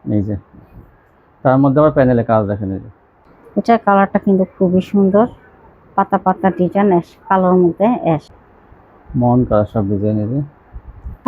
এই যে তার মধ্যে আবার প্যানেলে কাজ দেখেন এই যে। এটার কালারটা কিন্তু খুবই সুন্দর, পাতা পাতা ডিজাইন, অ্যাশ কালোর মধ্যে অ্যাশ। মন কালার সব ডিজাইন এই যে।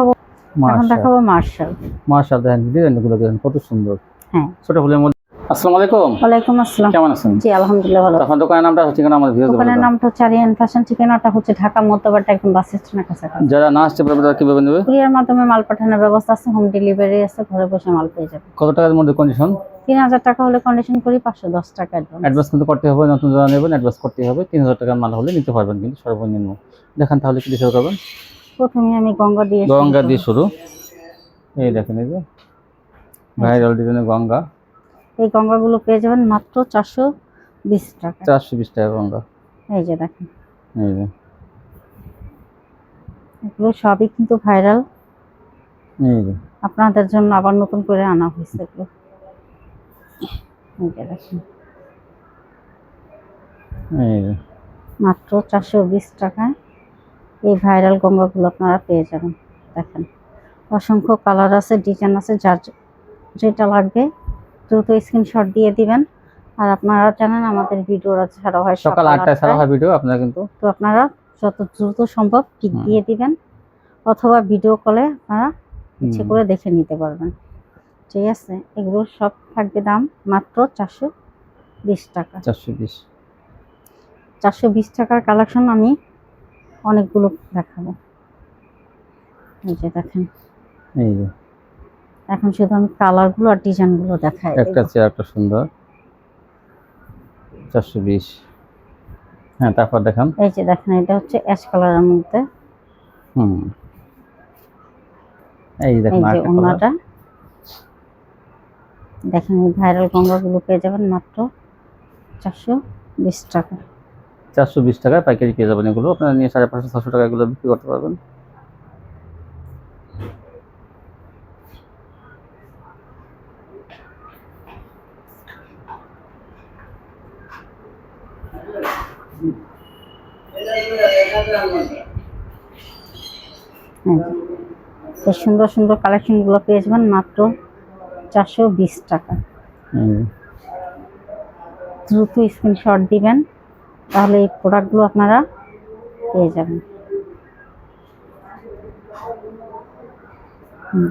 এখন মার্শাল দেখাবো মার্শাল। মার্শাল দেখেন ডিজাইনগুলো দেখেন কত সুন্দর। হ্যাঁ, ছোট ফুলের মধ্যে। আসসালামু আলাইকুম। ওয়ালাইকুম আসসালাম। কেমন আছেন? জি আলহামদুলিল্লাহ ভালো। আপনার দোকানের নামটা হচ্ছে কিনা আমাদের ভিউয়ারদের বলে দোকানের দেন। নামটা হচ্ছে আরিয়ান ফ্যাশন। ঠিকানাটা হচ্ছে ঢাকা মধ্যবাড্ডা, একদম বাস স্ট্যান্ডের কাছাকাছি। যারা না আসতে পারবে তারা কিভাবে নেবে? কুরিয়ার মাধ্যমে মাল পাঠানোর ব্যবস্থা আছে, হোম ডেলিভারি আছে, ঘরে বসে মাল পেয়ে যাবে। কত টাকার মধ্যে কন্ডিশন? 3000 টাকা হলে কন্ডিশন করি, 510 টাকা অ্যাডভান্স। অ্যাডভান্স কিন্তু করতে হবে, নতুন যারা নেবেন অ্যাডভান্স করতে হবে। 3000 টাকার মাল হলে নিতে পারবেন কিন্তু সর্বনিম্ন। দেখেন তাহলে কি শুরু করবেন? প্রথমে আমি গঙ্গা দিয়ে গঙ্গা দিয়ে শুরু। এই দেখেন এই যে ভাইরাল ডিজাইনের গঙ্গা। এই গঙ্গাগুলো পেয়ে যাবেন মাত্র 420 টাকা। 420 টাকা গঙ্গা। এই যে দেখেন, এই যে এগুলো সবই কিন্তু ভাইরাল, এই যে আপনাদের জন্য আবার নতুন করে আনা হয়েছে এগুলো। এই যে দেখেন, এই যে মাত্র 420 টাকায় এই ভাইরাল গঙ্গাগুলো আপনারা পেয়ে যাবেন। দেখেন অসংখ্য কালার আছে, ডিজাইন আছে, যার যেটা লাগবে দ্রুত স্ক্রিনশট দিয়ে দিবেন। আর আপনারা জানেন আমাদের ভিডিও ছাড়া হয় সকাল 8টায় ছাড়া হয় ভিডিও, আপনারা কিন্তু তো আপনারা যত দ্রুত সম্ভব পিক দিয়ে দিবেন, অথবা ভিডিও কলে আপনারা ইচ্ছে করে দেখে নিতে পারবেন। ঠিক আছে, এগুলো সব থাকবে দাম মাত্র 420 টাকা। 420 টাকার কালেকশন আমি অনেকগুলো দেখাবো। এই যে দেখেন, এই যে এখন শুধু আমি কালারগুলো আর ডিজাইনগুলো দেখাই। একটা চেয়ার একটা সুন্দর 420। হ্যাঁ, তারপর দেখান। এই যে দেখেন, এটা হচ্ছে অ্যাশ কালারের মধ্যে। এই দেখেন এই যে ওন্নাটা দেখেন, এই ভাইরাল গঙ্গাগুলো পেয়ে যাবেন মাত্র 420 টাকা। 420 টাকায় পাইকারি পেয়ে যাবেন এগুলো। আপনারা নিয়ে 550-600 টাকা এগুলো বিক্রি করতে পারবেন। এই সুন্দর সুন্দর কালেকশনগুলো পেয়ে যাবেন মাত্র 420 টাকা। দ্রুত স্ক্রিনশট দিবেন, তাহলে এই প্রোডাক্টগুলো আপনারা পেয়ে যাবেন। হুম,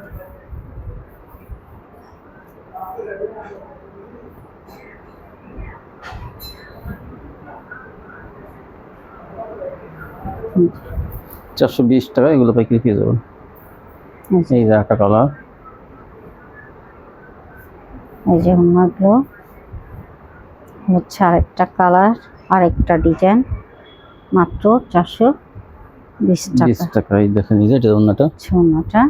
420 টাকা এগুলো পাইকারি পেয়ে যাবেন। এই যে একটা কালার, এই যে ওন্নাগুলো হচ্ছে আরেকটা কালার, আরেকটা ডিজাইন, মাত্র 420 টাকা। এই দেখেন এই যে এটা ওন্নাটা। ওন্নাটা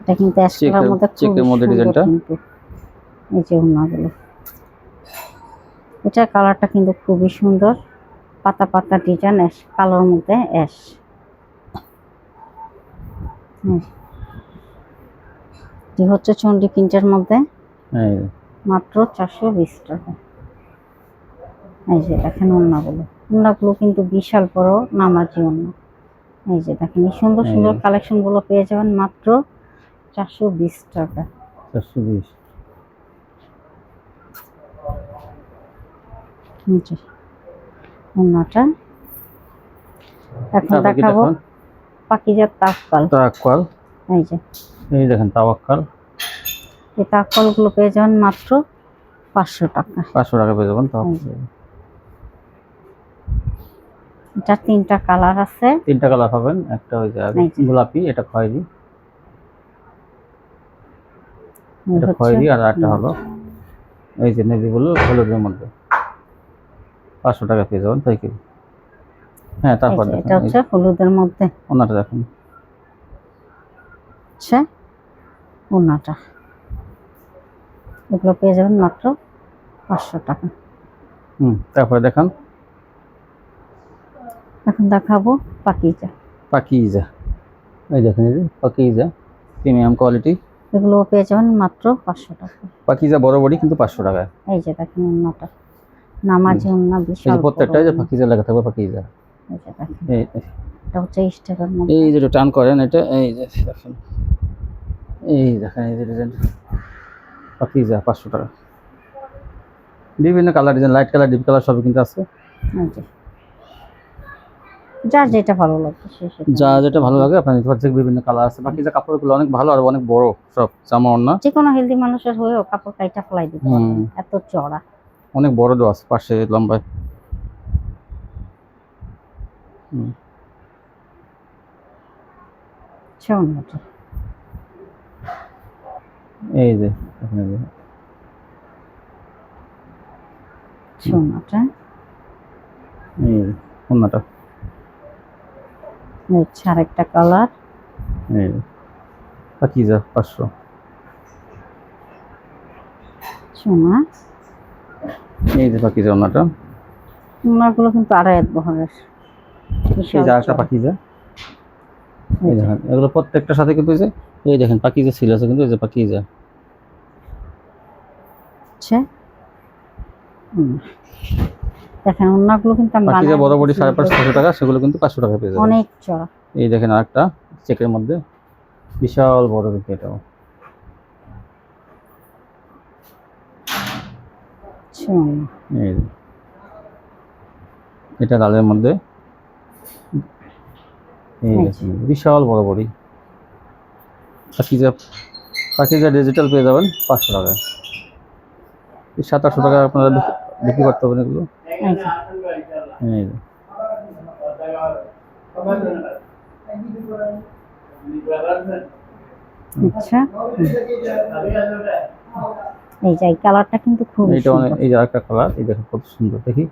এটা কিন্তু অ্যাশ কালারের মধ্যে চেকের মধ্যে ডিজাইনটা। এই যে ওন্নাগুলো, এটার কালারটা কিন্তু খুবই সুন্দর, পাতা পাতা ডিজাইন, অ্যাশ কালোর মধ্যে অ্যাশ। এটি হচ্ছে চন্ডি প্রিন্টের মধ্যে, মাত্র 420 টাকা। এই যে দেখেন ওন্নাগুলো কিন্তু বিশাল বড় নামাজি ওন্না। এই যে দেখেন, এই সুন্দর সুন্দর কালেকশন গুলো পেয়ে যাবেন মাত্র 420 টাকা। 420 ওন্নাটা এখন দেখাবো পাকিজা তাওয়াক্কাল। এই দেখেন তাওয়াক্কাল। এই তাওয়াক্কাল গুলো পেয়ে যাবেন মাত্র 500 টাকা। 500 টাকা পেয়ে যাবেন তাওয়াক্কাল। এটা তিনটা কালার আছে, তিনটা কালার পাবেন। একটা ওই যে গোলাপি, এটা খয়েরি, এটা খয়েরি, আর একটা হলো এই যে নেভি ব্লু হলুদের মধ্যে। 500 টাকা পেয়ে যাবেন পাইকারি। হ্যাঁ, তারপর এটা হচ্ছে হলুদের মধ্যে। ওন্নাটা দেখুন, আচ্ছা ওন্নাটা এগুলো পেয়ে যাবেন মাত্র 500 টাকা। তারপরে দেখান। এখন দেখাবো পাকিজা। এই দেখেন এই যে পাকিজা প্রিমিয়াম কোয়ালিটি, এগুলো পেয়ে যাবেন মাত্র 500 টাকা। পাকিজা বড় বড়ি কিন্তু 500 টাকায়। এই যে দেখেন ওন্নাটা নামাজি ওন্না, বিশাল প্রত্যেকটা যে পাকিজা লেখা থাকবে পাকিজা। এই যে দেখেন, এটা হচ্ছে স্টেপের মধ্যে। এই যে টান করেন এটা, এই যে দেখেন, এই দেখেন এই যে ডিজাইন পাকিজা 500 টাকা। বিভিন্ন colour design, light colour, deep colour সবই কিন্তু আছে। এই যে যার যেটা ভালো লাগে যা যেটা ভালো লাগে আপনার নিতে পারছেন। বিভিন্ন কালার আছে। পাকিজা কাপড়গুলো অনেক ভালো আর অনেক বড়, সব জামা ওড়না যে কোনো হেলদি মানুষের হয়েও কাপড় কাইটা ফেলাই দিতে পারবেন, এত চড়া। অনেক বড় দেওয়া আছে পাশে লম্বায়। ওন্নাটা এই যে এখানে যে ওন্নাটা এই যে ওড়নাটা, হচ্ছে আরেকটা কালার। এই যে পাকিজা 500। সোনা এই যে পাকিজা ওড়নাটা, ওন্নাগুলো কিন্তু আড়াই বহরের। এই যে আরেকটা পাকিজা। এই দেখেন এগুলো প্রত্যেকটার সাথে কিন্তু এই দেখেন পাকিজা ছিল আছে কিন্তু, এই যে পাকিজা। আচ্ছা দেখেন ওন্নাগুলো কিন্তু পাকিজা বড় বড়ি 550 টাকা, সেগুলো কিন্তু 500 টাকা পেয়ে যাবেন। অনেক চড়া। এই দেখেন আরেকটা চেকের মধ্যে বিশাল বড় কিন্তু এটাও। এই যে এটা লালের মধ্যে, এই দেখেন বিশাল বড় বড়ি। পাকিজা ডিজিটাল পেয়ে যাবেন 500 টাকায়। 700-800 টাকা আপনারা বিক্রি করতে পারবেন এগুলো। এই যে আচ্ছা এই যে কালারটা কিন্তু খুব এইটা অনেক, এই যে আরেকটা কালার, এই দেখেন কত সুন্দর, দেখি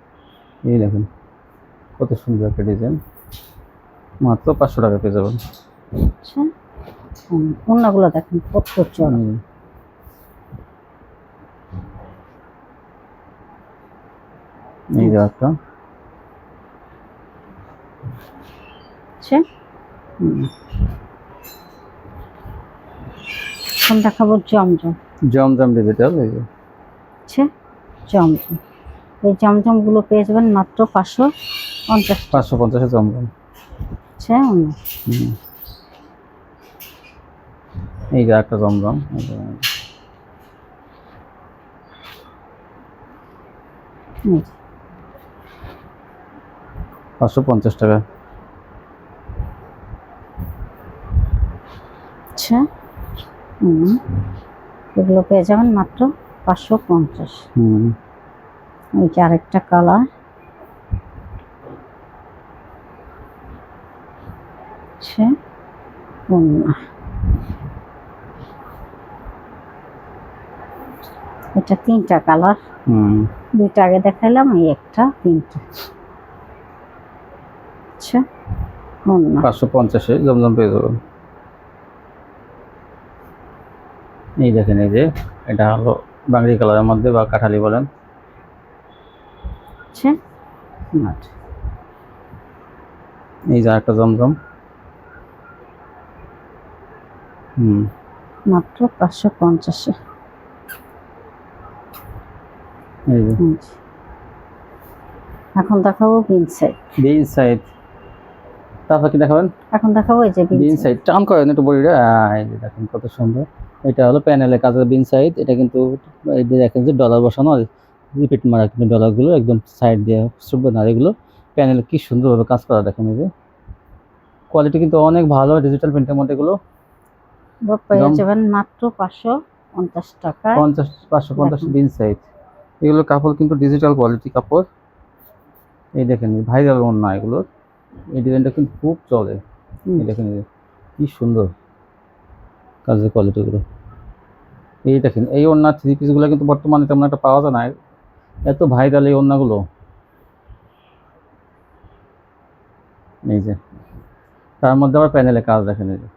এই দেখেন কত সুন্দর একটা ডিজাইন, মাত্র 500 টাকা পেয়ে যাবেন। আচ্ছা ওন্নাগুলো দেখেন কত চড়া। এই যে একটা আচ্ছা এখন দেখাবো জমজম। জমজম ডিজিটাল। এই যে আচ্ছা জমজম, এই জমজম গুলো পেয়ে যাবেন মাত্র 550। 550 জমজম। আচ্ছা এই যে একটা জমজম, 550 টাকা। আচ্ছা এগুলো পেয়ে যাবেন মাত্র 550। এই যে আরেকটা কালার। আচ্ছা এটা 3টা কালার, 2টা আগে দেখাইলাম, এই একটা 3টা। আচ্ছা 550 জমজম পেয়ে যাবেন। এই দেখেন এই যে এটা হলো বাঙ্গি কালারের মধ্যে বা কাঠালি বলেন। আচ্ছা এই যে একটা জমজম, মাত্র 550। এই যে এখন দেখাবো বিন সাইড। তারপর কি দেখাবেন? এখন দেখাবো এই যে বিন সাইড। টান করেন একটু বডিটা, এই যে দেখেন কত সুন্দর। এটা হলো প্যানেলের কাজের বিন সাইড। এটা কিন্তু এই যে দেখেন যে ডলার বসানো, রিপিট মারা কিন্তু ডলারগুলো একদম সাইড দিয়ে শুভ্র না, এগুলো প্যানেল কি সুন্দরভাবে কাজ করা দেখেন। এই যে কোয়ালিটি কিন্তু অনেক ভালো, ডিজিটাল প্রিন্টের মধ্যে এগুলো পেয়ে যাবেন মাত্র 550 টাকা। 550 বিন সাইড। এগুলো কাপড় কিন্তু ডিজিটাল কোয়ালিটি কাপড়। এই দেখেন ভাইরাল ওড়না এগুলো, এই ডিজাইনটা কিন্তু খুব চলে। এই দেখেন কি সুন্দর কাজের কোয়ালিটিগুলো। এই দেখেন এই ওড়না 3 পিসগুলো কিন্তু বর্তমানে তেমন একটা পাওয়া যায় না, এত ভাইরাল এই ওড়নাগুলো। এই যে তার মধ্যে আবার প্যানেলে কাজ দেখেন, এই যে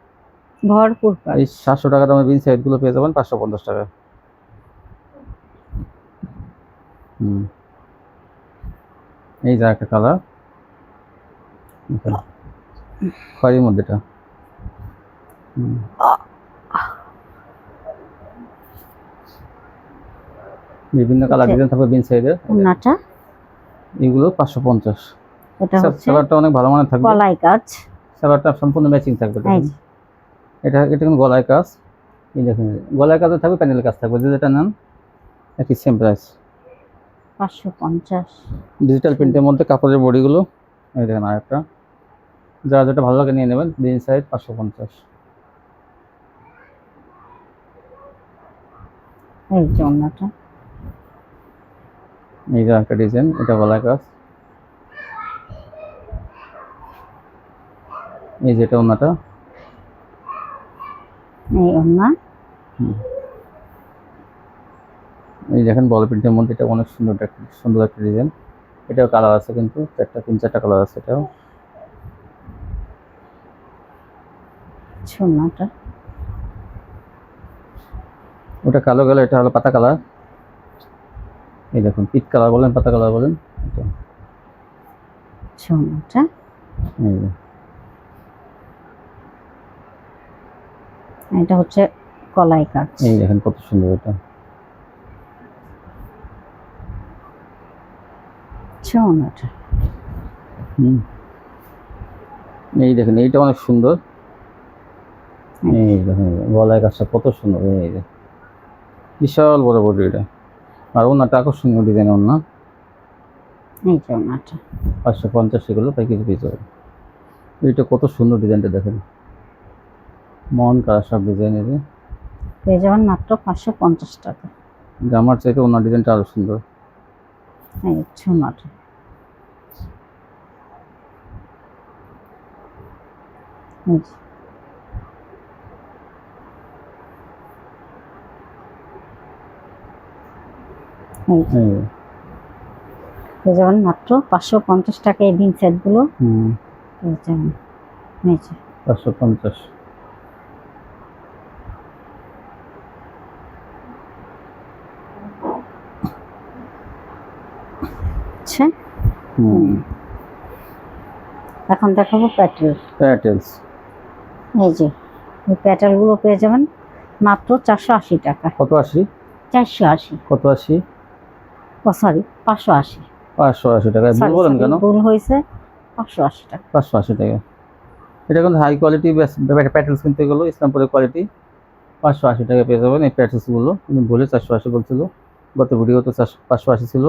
ভরপুর কাজ। এই 700 টাকা দামের বিন সাইডগুলো পেয়ে যাবেন 550 টাকা। এই যে একটা কালার খয়েরির মধ্যে, এটা বিভিন্ন কালার ডিজাইন থাকবে বিন সাইডের। ওন্নাটা এগুলো 550। এটা হচ্ছে কালারটা অনেক ভালো মানের থাকবে, কলাই কাজ। সালোয়ারটা সম্পূর্ণ ম্যাচিং থাকবে এই দেখুন। যে এটা এটা কিন্তু গলায় কাজ, এই দেখুন গলায় কাজও থাকবে, প্যানেলের কাজ থাকবে, যেটা নেন একই সেম প্রাইস। 550। ডিজিটাল প্রিন্টের মধ্যে কাপড়ের বডিগুলো, এই দেখেন আরেকটা, যারা যেটা ভালো লাগে নিয়ে নেবেন। দিন সাইড 550। এই যে ওন্নাটা, এই যে একটা ডিজাইন, এটা গলায় কাজ, এই যে এটা ওন্নাটা। এই ওন্না। এই দেখেন বল প্রিন্টের মধ্যে এটা অনেক সুন্দর একটা ডিজাইন। এটাও কালার আছে কিন্তু তিন চারটা কালার আছে এটাও। ওন্নাটা ওটা কালো কালার, এটা হলো পাতা কালার। এই দেখুন পিট কালার বলেন, পাতা কালার বলেন, এটা ওন্নাটা। এই যে। এটা হচ্ছে কলাই কাজ। এই দেখেন কত সুন্দর এটা। ওন্নাটা। এই দেখেন এইটা অনেক সুন্দর। এই দেখেন গলায় কাজটা কত সুন্দর, এই যে বিশাল বড় বড় এটা। আর ওনাটা আকর্ষণীয় ডিজাইন ওনা। এই যে ওন্নাটা। 550 এগুলো প্যাকেজ পেয়ে যাবে। এইটা কত সুন্দর ডিজাইনটা দেখেন, মন কারা সব ডিজাইন। এই যে পেয়ে যাবেন মাত্র 550 টাকা। জামার চাইতে ওনার ডিজাইনটা আরো সুন্দর। এই হচ্ছে ওন্নাটা। এই যে। এই যে। এই পেয়ে যাবেন মাত্র 550 টাকা এই দিন সেটগুলো। পেয়ে যাবেন। এই যে 550। আচ্ছা। এখন দেখাবো প্যাটেল। প্যাটেলস। এই যে এই প্যাটেলগুলো পেয়ে যাবেন মাত্র 480 টাকা। কত 80? 480। কত 80? ও সরি 580। 580 টাকা। ভুল বলেন কেন? ভুল হয়েছে, 580 টাকা। 580 টাকা। এটা কিন্তু হাই কোয়ালিটি প্যাটেলস কিনতে গেলো, ইসলামপুরের কোয়ালিটি। 580 টাকা পেয়ে যাবেন এই প্যাটেলসগুলো। তুমি বলে 480 বলছিল, গত ভিডিওতে 580 ছিল,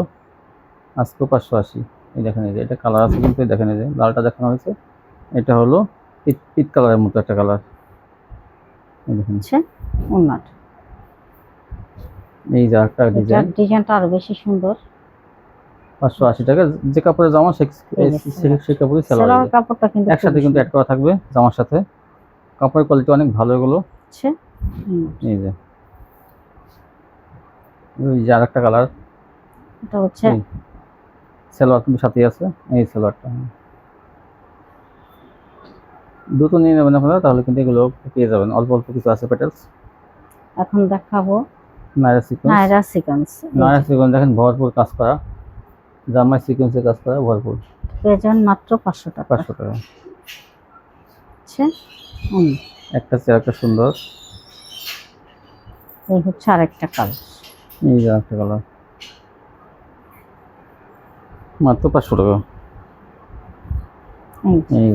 আজকেও 580। এই দেখেন, এই যে এটা কালার আছে কিন্তু, দেখেন এই যে লালটা দেখানো হয়েছে, এটা হলো পিট কালারের মতো একটা কালার। এই দেখেন আচ্ছা ওন্নাটা। এই যে একটা ডিজাইন, ডিজাইনটা আরো বেশি সুন্দর। 580 টাকা। যে কাপড়ের জামা সেই কাপড়ই সেলোয়ার সেলাই কাপড়টা কিন্তু একসাথে কিন্তু অ্যাড করা থাকবে জামার সাথে। কাপড়ের কোয়ালিটি অনেক ভালো এগুলো। আচ্ছা। এই যে ওই যে আরেকটা কালার, এটা হচ্ছে সালোয়ার কিন্তু সাথেই আছে। এই সালোয়ারটা দুটো নিয়ে নেবেন আপনারা, তাহলে কিন্তু এগুলো পেয়ে যাবেন। অল্প অল্প কিছু আছে প্যাটেলস। এখন দেখাবো নায়রা সিকোয়েন্স। নায়রা সিকোয়েন্স। নায়রা সিকোয়েন্স দেখেন ভরপুর কাজ করা, জামায় সিকোয়েন্সের কাজ করা ভরপুর। পেয়ে যাবেন মাত্র 500 টাকা। 500 টাকা। আচ্ছা। একটা চেয়ে একটা সুন্দর। এই হচ্ছে আরেকটা কালার। এই যে একটা কালার, মাত্র 500 টাকা। এই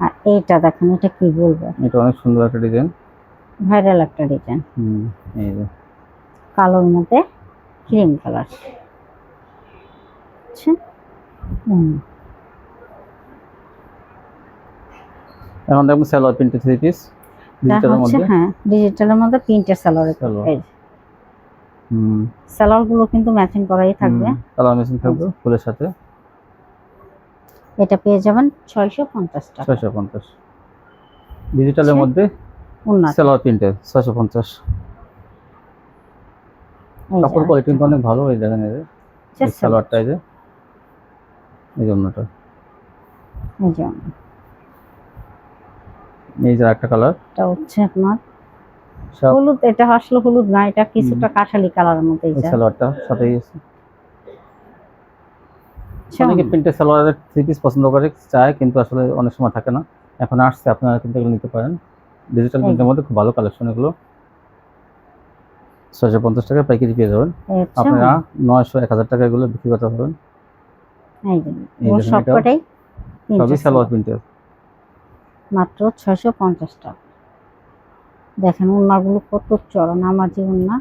আর এইটা দেখেন, এটা কি বলবো, এটা অনেক সুন্দর একটা ডিজাইন, ভাইরাল একটা ডিজাইন। এই যে কালোর মধ্যে ক্রিম কালার। আচ্ছা। এখন দেখুন সালোয়ার প্রিন্টেড 3 পিস ডিজিটালের মধ্যে। হ্যাঁ ডিজিটালের মধ্যে প্রিন্টের সালোয়ার। এই সালোয়ার গুলো কিন্তু ম্যাচিং করাই থাকবে, কালার ম্যাচিং থাকবে ফুলের সাথে। এটা পেয়ে যাবেন 650 টাকা। 650 ডিজিটালের মধ্যে সালোয়ার প্রিন্টেড 650। কাপড় কোয়ালিটি কিন্তু অনেক ভালো। এই দেখেন এই সালোয়ারটা, এই যে এই জন্যটা, এই যে একটা কালার, এটা হচ্ছে আপনার হলুদ। এটা আসলে হলুদ না, এটা কিছুটা কাঠালি কালারের মধ্যে। এই সালোয়ারটা সাথেই আছে। অনেকে প্রিন্টেড সালোয়ারের 3 পিস পছন্দ করে চায়, কিন্তু আসলে অনেক সময় থাকে না। এখন আসছে, আপনারা কিন্তু এগুলো নিতে পারেন। ডিজিটাল প্রিন্টের মধ্যে খুব ভালো কালেকশন এগুলো। 650 টাকা পাইকারি পেয়ে যাবেন আপনারা। 900 1000 টাকা এগুলো বিক্রি করতে পারবেন। এই সবকটাই সবই সালোয়ার প্রিন্টের। মাত্র 650 টাকা। দেখেন ওড়নাগুলো কত চড়া, নামাজি ওড়না,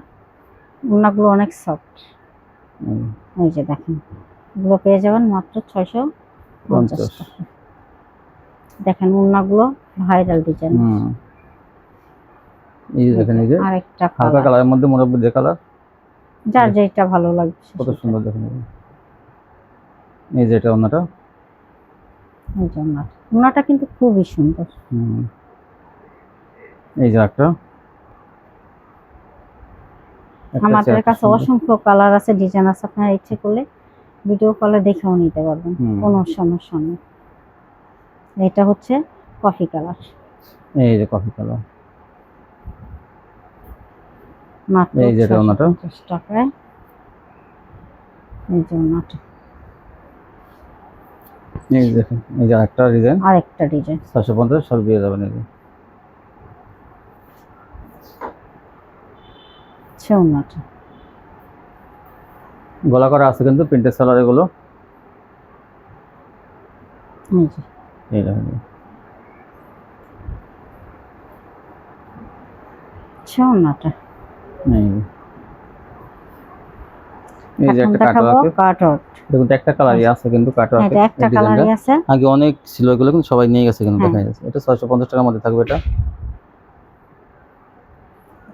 ওড়নাগুলো অনেক সফট। এই যে দেখেন, এগুলো পেয়ে যাবেন মাত্র 650 টাকা। দেখেন ওড়নাগুলো ভাইরাল ডিজাইন। এই যে দেখেন, এই যে আরেকটা হালকা কালারের মধ্যে মোটামুটি যে কালার, যার যেটা ভালো লাগছে কত সুন্দর দেখেন। এই যে এটা ওড়নাটা, এই যে ওড়নাটা কিন্তু খুবই সুন্দর। এই যে একটা, আমাদের কাছে অসংখ্য কালার আছে, ডিজাইন আছে, আপনারা ইচ্ছে করলে ভিডিও কলে দেখেও নিতে পারবেন, কোনো সমস্যা নেই। এটা হচ্ছে কফি কালার। এই যে কফি কালার, মাত্র এই যে এটা ওড়নাটা 50 টাকায়। এই যে ওড়নাটা, এই যে দেখেন, এই যে আরেকটা ডিজাইন, 650 সব দিয়ে যাবেন। এই যে ওড়নাটা গলা করা আছে কিন্তু প্রিন্টের সালোয়ার এগুলো। এই যে এই দেখেন, ওড়নাটা। এই যে একটা কাটওয়ার্ক, দেখুন একটা কালারই আছে কিন্তু কাটওয়ার্ক, এটা একটা কালারই আছে। আগে অনেক ছিল এগুলো, কিন্তু সবাই নিয়ে গেছে, কিন্তু দেখা যাচ্ছে এটা 650 টাকার মধ্যে থাকবে। এটা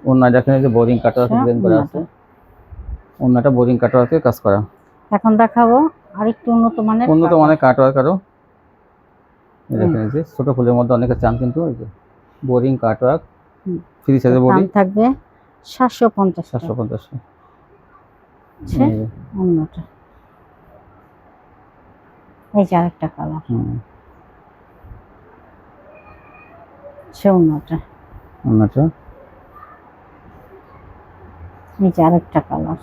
ওড়না দেখেন, এই যে বোরিং কাটওয়ার্ক ডিজাইন করা আছে, ওড়নাটা বোরিং কাটওয়ার্কে কাজ করা। এখন দেখাবো আরেকটু উন্নত মানের কাটওয়ার্ক আরো। এই দেখেন, এই যে ছোট ফুলের মধ্যে অনেকে চান, কিন্তু এই যে বোরিং কাটওয়ার্ক, ফ্রি সাইজের বডি, থাকবে 750 750 টাকা। ওড়নাটা, এই যে আরেকটা কালার, ওড়নাটা, এই যে আরেকটা কালার,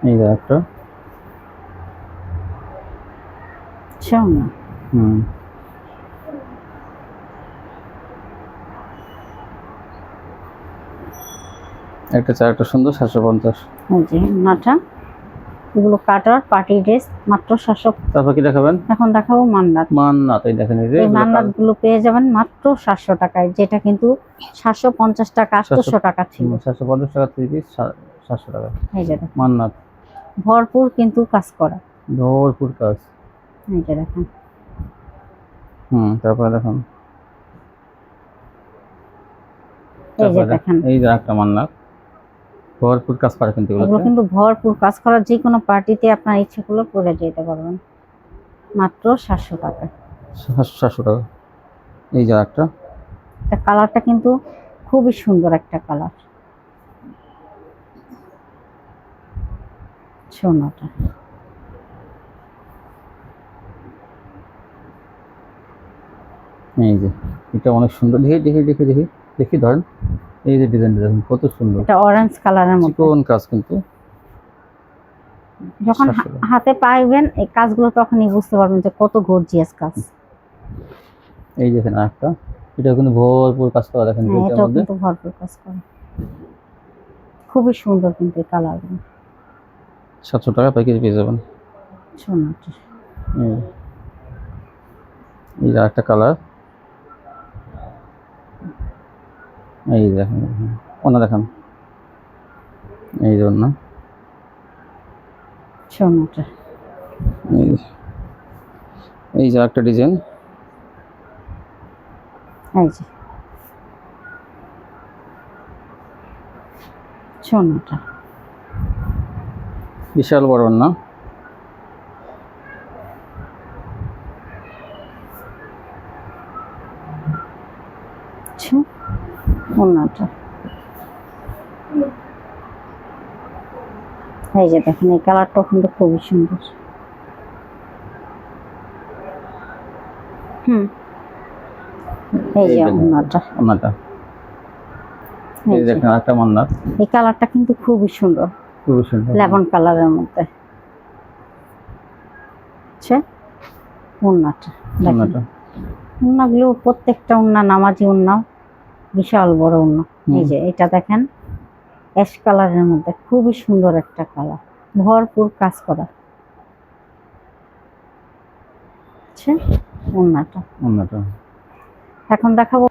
এই যে একটা, একটা সুন্দর 750। এই যে ওড়নাটা, এগুলো কাটার পার্টি ড্রেস, মাত্র 700। তারপর কি দেখাবেন? এখন দেখাবো মান্নাত। এই দেখেন, এই যে মান্নাত গুলো পেয়ে যাবেন মাত্র 700 টাকায়, যেটা কিন্তু 750 টাকা 800 টাকা ছিল। 750 টাকা 3 পিস 700 টাকা। এই যে মান্নাত, ভরপুর কিন্তু কাজ করা, ভরপুর কাজ। এই যে দেখেন, তারপর দেখেন, এই যে দেখেন, এই যে একটা মান্নাত, ভরপুর কাজ করা, কিন্তু এগুলো কিন্তু ভরপুর কাজ করা, যে কোনো পার্টিতে আপনার ইচ্ছে করলে পরে যেতে পারবেন, মাত্র 700 টাকা। 700 টাকা। এই যে একটা, কালারটা কিন্তু খুবই সুন্দর একটা কালার, সোনাটা। এই যে এটা অনেক সুন্দর, দেখি ধরেন, এই যে ডিজাইনটা দেখুন কত সুন্দর, এটা অরেঞ্জ কালারের মধ্যে চিকন কাজ, কিন্তু যখন হাতে পাইবেন এই কাজগুলো তখনই বুঝতে পারবেন যে কত গর্জিয়াস কাজ। এই দেখেন আরেকটা, এটা কিন্তু ভরপুর কাজ করা, দেখেন এটাও কিন্তু ভরপুর কাজ করা, খুবই সুন্দর কিন্তু এই কালারগুলো। 700 টাকা পাইকারি পেয়ে যাবেন। সোনাটা, এই যে আরেকটা কালার, এই দেখেন, ওনা দেখেন, এই যে ওনা, সোনাটা, এই যে একটা ডিজাইন, এই যে সোনাটা, বিশাল বড় না, ওনাটা, এই যে দেখেন, এই কালারটা কিন্তু খুবই সুন্দর। এই যে ওনাটা, এই দেখেন আরেকটা মান্নাত, এই কালারটা কিন্তু খুবই সুন্দর, লেমন কালারের মধ্যে। ওনাটা, ওনাগুলো প্রত্যেকটা ওনা নামাজি ওনা, বিশাল বড় ওড়না। এই যে এটা দেখেন অ্যাশ কালারের মধ্যে খুবই সুন্দর একটা কালার, ভরপুর কাজ করা। আচ্ছা ওড়নাটা অন্যটা এখন দেখাবো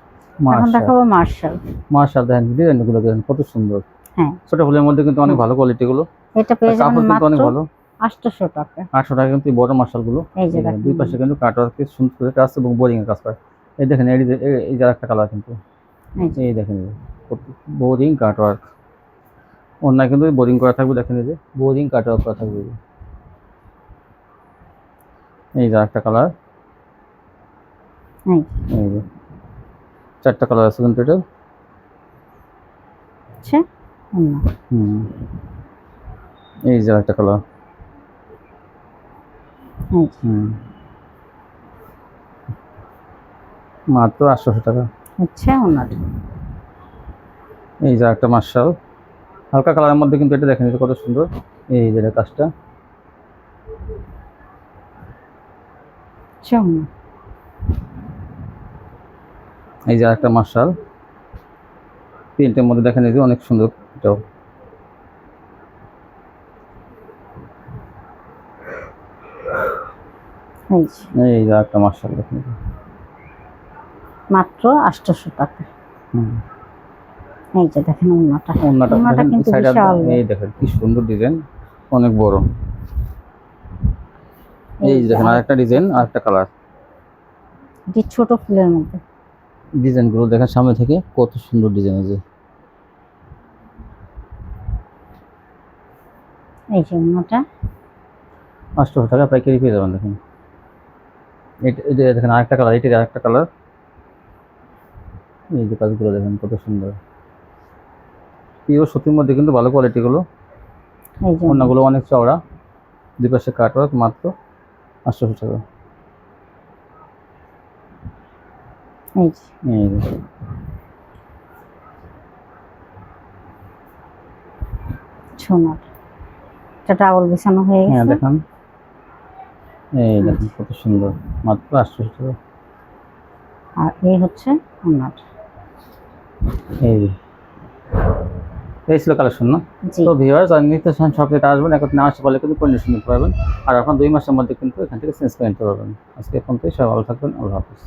মার্শাল। মাশাআল্লাহ, দেখেন ডিজাইনগুলো দেখেন কত সুন্দর। হ্যাঁ, ছোট ফুলের মধ্যে কিন্তু অনেক ভালো কোয়ালিটি গুলো। এটা পেয়ে যাবেন কাপড় কিন্তু অনেক মাত্র ভালো। 800 টাকা। 800 টাকা কিন্তু এই বড় মাশাল গুলো। এই যে এই দেখেন, দেখেন দুই পাশে কিন্তু কাটওয়ার্কে সুন্দর করে কাজ এবং বোরিং এর কাজ করা। এই দেখেন এই যে একটা কালার কিন্তু, এই যে এই দেখেন বোরিং কাটওয়ার্ক। অন্য কিন্তু বোরিং করা থাকবে, দেখেন এই যে বোরিং কাটওয়ার্ক করা থাকবে। এই যে একটা কালার, এই এই যে 4টা কালার আছে কিন্তু এটা। আচ্ছা ওড়না। এই যে একটা কালার। এই যে মাত্র 800 টাকা। আচ্ছা ওড়নাটা। এই যে একটা মার্শাল হালকা কালারের মধ্যে কিন্তু এটা দেখেন, এটা কত সুন্দর। এই যে এটা কাজটা। আচ্ছা ওড়না। এই যে একটা মার্শাল প্রিন্টের মধ্যে দেখেন, এই যে অনেক সুন্দর এটাও। এই যে একটা মার্শাল দেখেন, মাত্র 800 টাকা। হুম, এই যে দেখেন ওড়নাটা ওড়নাটা দেখেন কিন্তু সাইডে, বিশাল। এই দেখেন কি সুন্দর ডিজাইন, অনেক বড়। এই যে দেখেন আরেকটা ডিজাইন, আরেকটা কালার। এটি ছোট ফুলের মধ্যে। ডিজাইনগুলো দেখেন সামনে থেকে কত সুন্দর ডিজাইন আছে। এই যে ওড়নাটা 800 টাকা পাইকারি পেয়ে যাবেন। দেখেন এটা দেখেন আরেকটা কালার, এটির আরেকটা কালার। এই যে কাজগুলো দেখেন কত সুন্দর, পিওর সুতির মধ্যে কিন্তু ভালো কোয়ালিটি গুলো। এই যে ওড়নাগুলো অনেক চওড়া, দুই পাশে কাটওয়ার্ক, মাত্র 800 টাকা। এই যে এই যে ছোনাটা এটা ডাবল বিছানো হয়ে হ্যাঁ গেছে। দেখেন, এই দেখেন কত সুন্দর, মাত্র 800 টাকা। আর এই হচ্ছে ওড়নাটা। এই এই ছিল কালেকশন না। জি তো ভিউয়ার্স, আর নিত্য শপে আসবেন, এখন না আসতে পারলে কিন্তু কন্ডিশন নিতে পারবেন। আর আপনার 2 মাসের মধ্যে কিন্তু এখান থেকে চেঞ্জ করে নিতে পারবেন। আজকে এখন থেকে সবাই ভালো থাকবেন, আল্লাহ হাফিজ।